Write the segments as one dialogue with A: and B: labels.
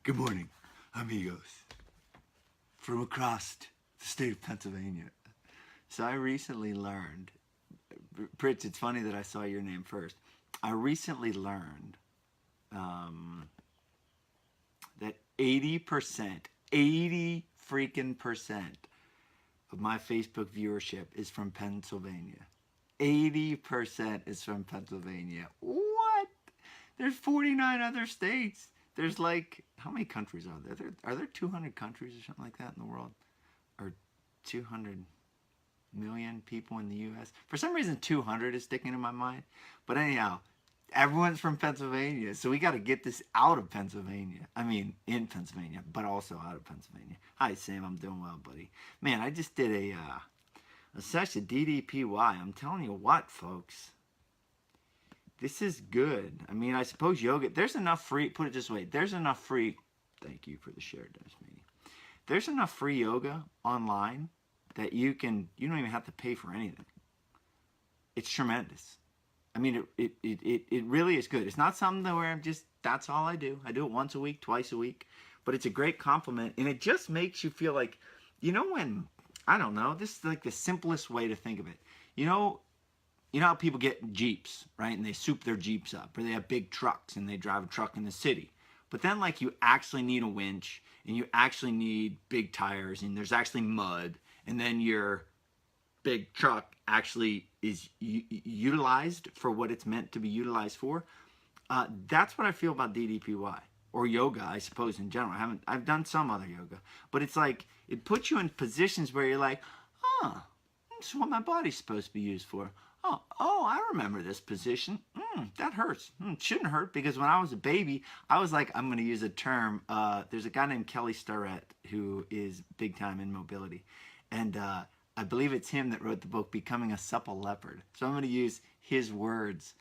A: Good morning, amigos, from across the state of Pennsylvania. So I recently learned, Pritch, it's funny that I saw your name first. I recently learned that 80 freaking percent of my Facebook viewership is from Pennsylvania. 80% is from Pennsylvania. What? There's 49 other states. There's like, how many countries are there? Are there 200 countries or something like that in the world? Or 200 million people in the U.S.? For some reason, 200 is sticking in my mind. But anyhow, everyone's from Pennsylvania. So we got to get this out of Pennsylvania. I mean, in Pennsylvania, but also out of Pennsylvania. Hi, Sam. I'm doing well, buddy. Man, I just did a session, DDPY. I'm telling you what, folks. This is good. I mean, I suppose yoga, there's enough free, put it this way, there's enough free, thank you for the share, Desmee. There's enough free yoga online that you don't even have to pay for anything. It's tremendous. I mean, it really is good. It's not something where that's all I do. I do it once a week, twice a week, but it's a great compliment, and it just makes you feel like, when, I don't know, this is like the simplest way to think of it. You know how people get Jeeps, right? And they soup their Jeeps up. Or they have big trucks and they drive a truck in the city. But then like you actually need a winch and you actually need big tires and there's actually mud. And then your big truck actually is utilized for what it's meant to be utilized for. That's what I feel about DDPY. Or yoga, I suppose, in general. I've done some other yoga. But it's like, it puts you in positions where you're like, this is what my body's supposed to be used for. Oh, I remember this position. That hurts. It shouldn't hurt, because when I was a baby, I was like, I'm going to use a term. There's a guy named Kelly Starrett who is big time in mobility. And I believe it's him that wrote the book, Becoming a Supple Leopard. So I'm going to use his words.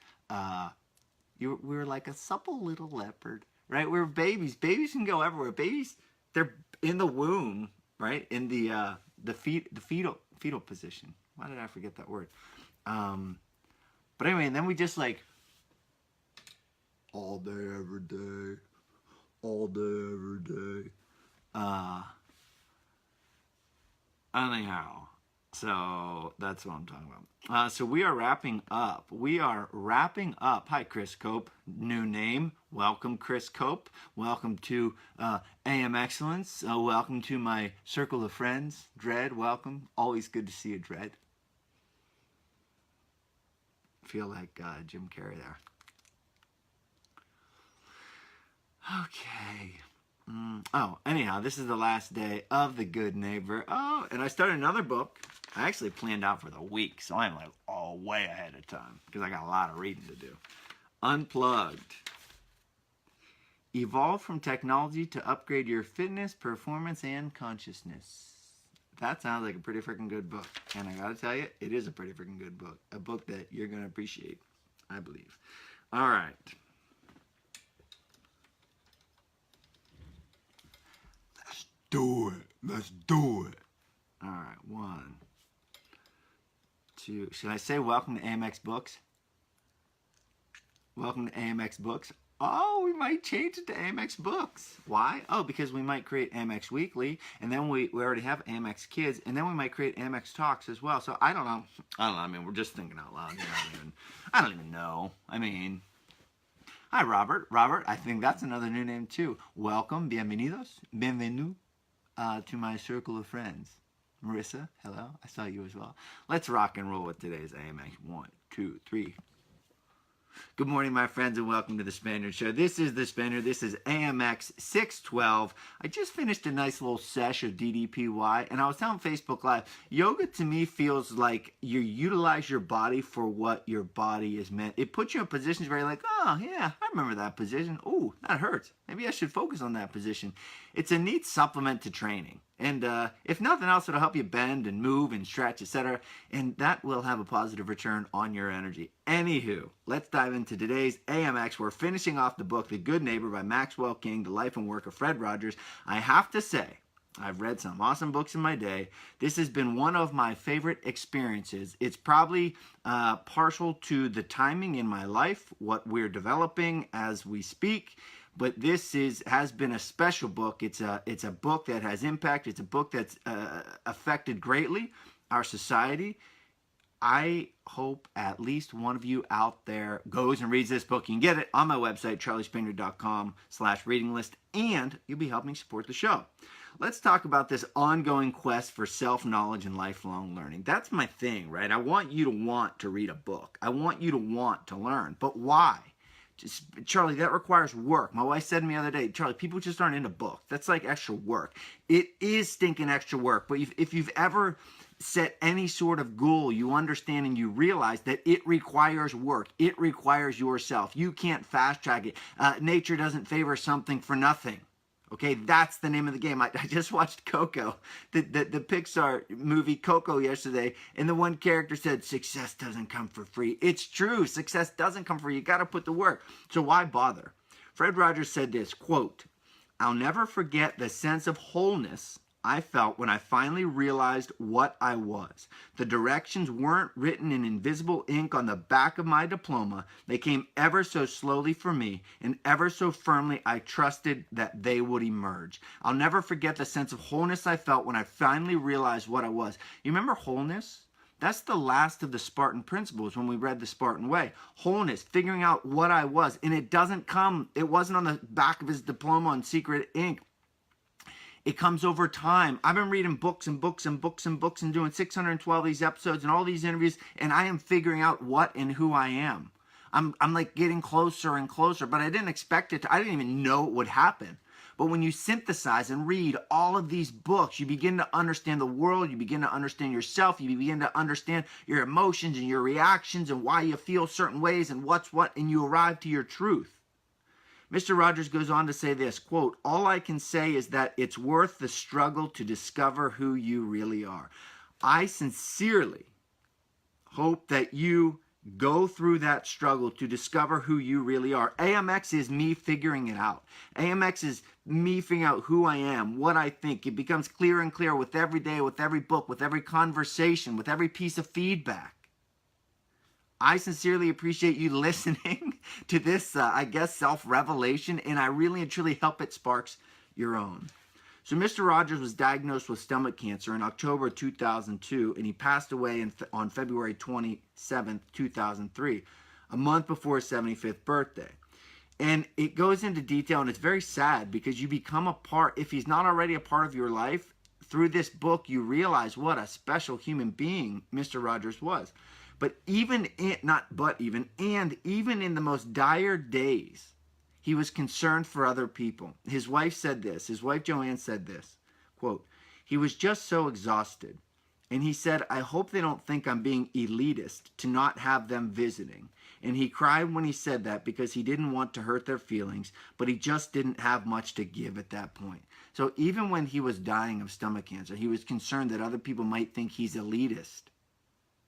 A: We were like a supple little leopard, right? We're babies. Babies can go everywhere. Babies, they're in the womb, right? In the fetal position. Why did I forget that word? But anyway, and then we just like all day, every day, all day, every day. Anyhow, so that's what I'm talking about. So we are wrapping up. Hi, Chris Cope. New name. Welcome, Chris Cope. Welcome to AM Excellence. Welcome to my circle of friends. Dread, welcome. Always good to see you, Dread. Feel like Jim Carrey there. Okay. Anyhow, this is the last day of The Good Neighbor. Oh, and I started another book. I actually planned out for the week, so I'm like all way ahead of time because I got a lot of reading to do. Unplugged. Evolve from technology to upgrade your fitness, performance, and consciousness. That sounds like a pretty freaking good book. And I gotta tell you, it is a pretty freaking good book. A book that you're gonna appreciate, I believe. All right. Let's do it. Let's do it. All right, 1, 2. Should I say welcome to AMXbooks? Welcome to AMXbooks. Oh, we might change it to AMXbooks. Why? Oh, because we might create AMXweekly, and then we already have AMXKids, and then we might create AMXTalks as well. So I don't know. I mean, we're just thinking out loud. I don't even know. I mean, hi, Robert. Robert, I think that's another new name too. Welcome, bienvenidos, bienvenue to my circle of friends. Marissa, hello. I saw you as well. Let's rock and roll with today's AMX. 1, 2, 3. Good morning, my friends, and welcome to the Spaniard Show. This is the Spaniard. This is AMX 612. I just finished a nice little sesh of DDPY, and I was telling Facebook Live, yoga to me feels like you utilize your body for what your body is meant. It puts you in positions where you're like, oh, yeah, I remember that position. Oh, that hurts. Maybe I should focus on that position. It's a neat supplement to training. And if nothing else, it'll help you bend and move and stretch, etc. And that will have a positive return on your energy. Anywho, let's dive into today's AMX. We're finishing off the book, The Good Neighbor by Maxwell King, The Life and Work of Fred Rogers. I have to say, I've read some awesome books in my day. This has been one of my favorite experiences. It's probably partial to the timing in my life, what we're developing as we speak. but this has been a special book. It's a book that has impact. It's a book that's affected greatly our society. I hope at least one of you out there goes and reads this book. You can get it on my website, charliespaniard.com/reading list, and you'll be helping support the show. Let's talk about this ongoing quest for self-knowledge and lifelong learning. That's my thing, right? I want you to want to read a book. I want you to want to learn. But why? Charlie, that requires work. My wife said to me the other day, Charlie, people just aren't into books. That's like extra work. It is stinking extra work. But if you've ever set any sort of goal, you understand and you realize that it requires work. It requires yourself. You can't fast track it. Nature doesn't favor something for nothing. Okay, that's the name of the game. I just watched Coco, the Pixar movie Coco yesterday, and the one character said, success doesn't come for free. It's true. Success doesn't come for free. You got to put the work. So why bother? Fred Rogers said this, quote, I'll never forget the sense of wholeness I felt when I finally realized what I was. The directions weren't written in invisible ink on the back of my diploma. They came ever so slowly for me, and ever so firmly I trusted that they would emerge. I'll never forget the sense of wholeness I felt when I finally realized what I was. You remember wholeness? That's the last of the Spartan principles when we read The Spartan Way. Wholeness, figuring out what I was. And it wasn't on the back of his diploma on secret ink. It comes over time. I've been reading books and books and books and books and doing 612 of these episodes and all these interviews, and I am figuring out what and who I am. I'm like getting closer and closer, but I didn't expect it to. I didn't even know it would happen. But when you synthesize and read all of these books, you begin to understand the world, you begin to understand yourself, you begin to understand your emotions and your reactions and why you feel certain ways and what's what, and you arrive to your truth. Mr. Rogers goes on to say this, quote, all I can say is that it's worth the struggle to discover who you really are. I sincerely hope that you go through that struggle to discover who you really are. AMX is me figuring it out. AMX is me figuring out who I am, what I think. It becomes clearer and clearer with every day, with every book, with every conversation, with every piece of feedback. I sincerely appreciate you listening to this, I guess, self-revelation, and I really and truly hope it sparks your own. So Mr. Rogers was diagnosed with stomach cancer in October 2002, and he passed away on February 27, 2003, a month before his 75th birthday. And it goes into detail, and it's very sad because you become a part, if he's not already a part of your life, through this book you realize what a special human being Mr. Rogers was. But even in the most dire days, he was concerned for other people. His wife said this, his wife Joanne said this, quote, he was just so exhausted. And he said, I hope they don't think I'm being elitist to not have them visiting. And he cried when he said that because he didn't want to hurt their feelings, but he just didn't have much to give at that point. So even when he was dying of stomach cancer, he was concerned that other people might think he's elitist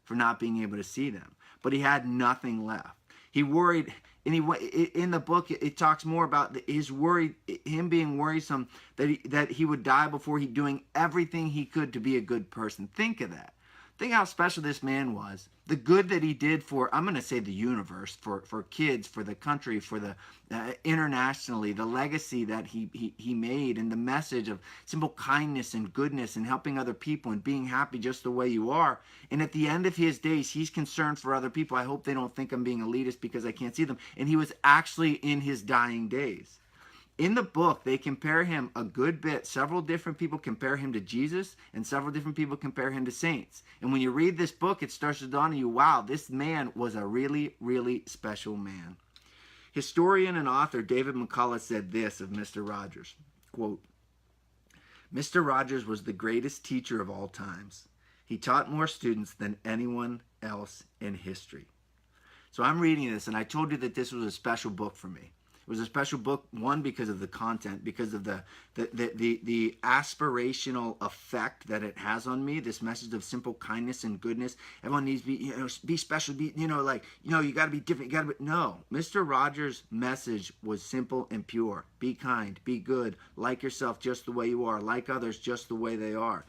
A: for not being able to see them. But he had nothing left. He worried, and in the book it talks more about him being worrisome that he would die before he doing everything he could to be a good person. Think of that. Think how special this man was. The good that he did for, I'm going to say the universe, for kids, for the country, for the internationally, the legacy that he made, and the message of simple kindness and goodness and helping other people and being happy just the way you are. And at the end of his days, he's concerned for other people. I hope they don't think I'm being elitist because I can't see them. And he was actually in his dying days. In the book, they compare him a good bit. Several different people compare him to Jesus, and several different people compare him to saints. And when you read this book, it starts to dawn on you, wow, this man was a really, really special man. Historian and author David McCullough said this of Mr. Rogers, quote, Mr. Rogers was the greatest teacher of all times. He taught more students than anyone else in history. So I'm reading this, and I told you that this was a special book for me. It was a special book, one, because of the content, because of the aspirational effect that it has on me, this message of simple kindness and goodness. Everyone needs to be, be special, you got to be different. No, Mr. Rogers' message was simple and pure. Be kind, be good, like yourself just the way you are, like others just the way they are.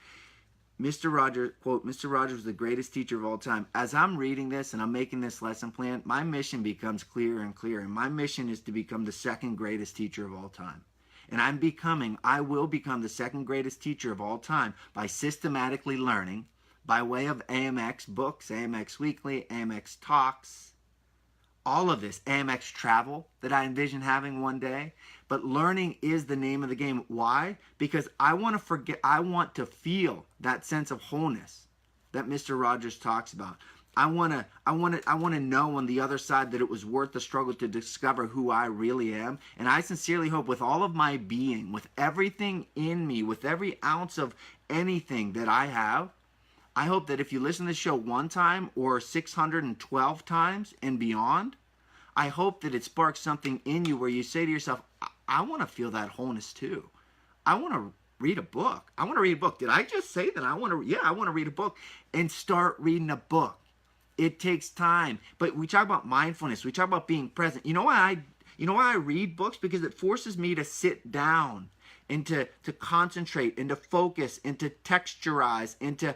A: Mr. Rogers, quote, Mr. Rogers was the greatest teacher of all time. As I'm reading this and I'm making this lesson plan, my mission becomes clearer and clearer. And my mission is to become the second greatest teacher of all time. And I will become the second greatest teacher of all time by systematically learning by way of AMXbooks, AMXWeekly, AMXTalks, all of this, AMX travel that I envision having one day. But learning is the name of the game. Why? Because I want to feel that sense of wholeness that Mr. Rogers talks about. I want to know on the other side that it was worth the struggle to discover who I really am. And I sincerely hope with all of my being, with everything in me, with every ounce of anything that I have, I hope that if you listen to the show one time or 612 times and beyond, I hope that it sparks something in you where you say to yourself, I want to feel that wholeness too. I want to read a book. I want to read a book. Did I just say that? I want to read a book and start reading a book. It takes time. But we talk about mindfulness. We talk about being present. You know why I read books? Because it forces me to sit down and to concentrate and to focus and to texturize and to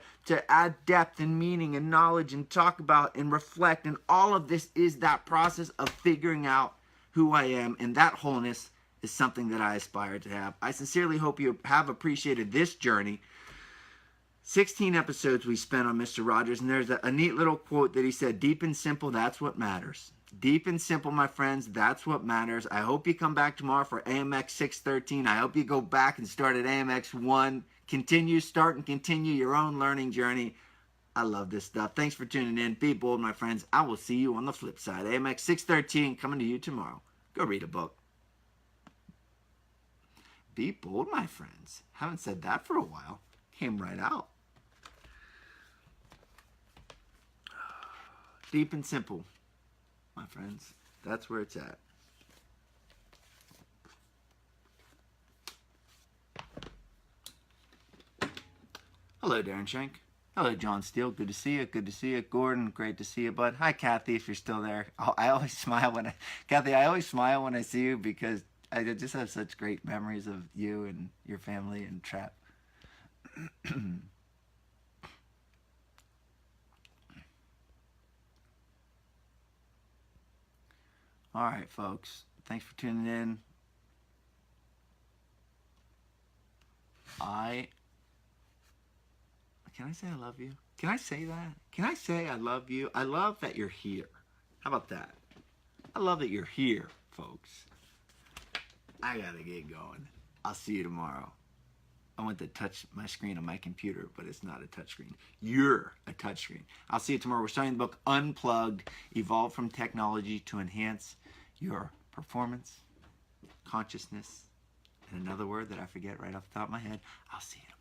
A: add depth and meaning and knowledge and talk about and reflect. And all of this is that process of figuring out who I am, and that wholeness is something that I aspire to have. I sincerely hope you have appreciated this journey. 16 episodes we spent on Mr. Rogers, and there's a neat little quote that he said, deep and simple, that's what matters. Deep and simple, my friends, that's what matters. I hope you come back tomorrow for AMX 613. I hope you go back and start at AMX 1. Start and continue your own learning journey. I love this stuff. Thanks for tuning in. Be bold, my friends. I will see you on the flip side. AMX 613 coming to you tomorrow. Go read a book. Be bold, my friends. Haven't said that for a while. Came right out. Deep and simple, my friends. That's where it's at. Hello, Darren Shank. Hello, John Steele. Good to see you. Good to see you. Gordon, great to see you, bud. Hi, Kathy, if you're still there. I always smile when I see you because I just have such great memories of you and your family and Trap. All right, folks. Thanks for tuning in. Can I say I love you? Can I say that? Can I say I love you? I love that you're here. How about that? I love that you're here, folks. I gotta get going. I'll see you tomorrow. I want to touch my screen on my computer, but it's not a touchscreen. You're a touchscreen. I'll see you tomorrow. We're starting the book Unplugged, Evolve from Technology to Enhance Your Performance, Consciousness, and another word that I forget right off the top of my head. I'll see you tomorrow.